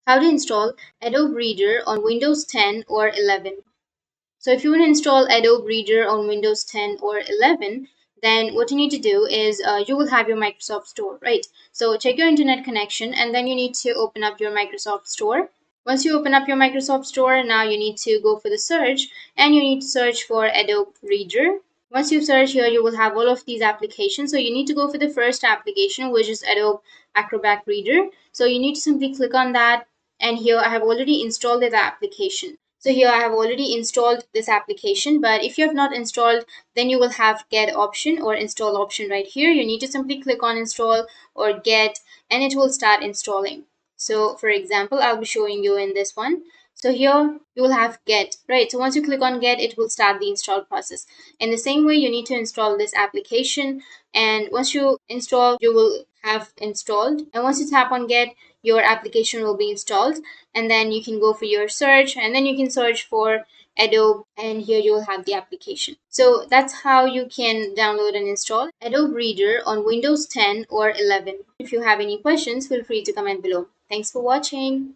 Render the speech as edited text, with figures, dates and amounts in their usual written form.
How to install Adobe Reader on Windows 10 or 11. So if you want to install Adobe Reader on Windows 10 or 11, then what you need to do is you will have your Microsoft Store, right? So check your internet connection and then you need to open up your Microsoft Store. Once you open up your Microsoft Store, now you need to go for the search and you need to search for Adobe Reader. Once you search here, you will have all of these applications. So you need to go for the first application, which is Adobe Acrobat Reader. So you need to simply click on that. And here I have already installed the application. So here I have already installed this application, but if you have not installed, then you will have get option or install option right here. You need to simply click on install or get and it will start installing. So for example, I'll be showing you in this one. So here you will have get, right? So once you click on get, it will start the install process. In the same way, you need to install this application. And once you install, you will have installed. And once you tap on get, your application will be installed. And then you can go for your search and then you can search for Adobe and here you will have the application. So that's how you can download and install Adobe Reader on Windows 10 or 11. If you have any questions, feel free to comment below. Thanks for watching.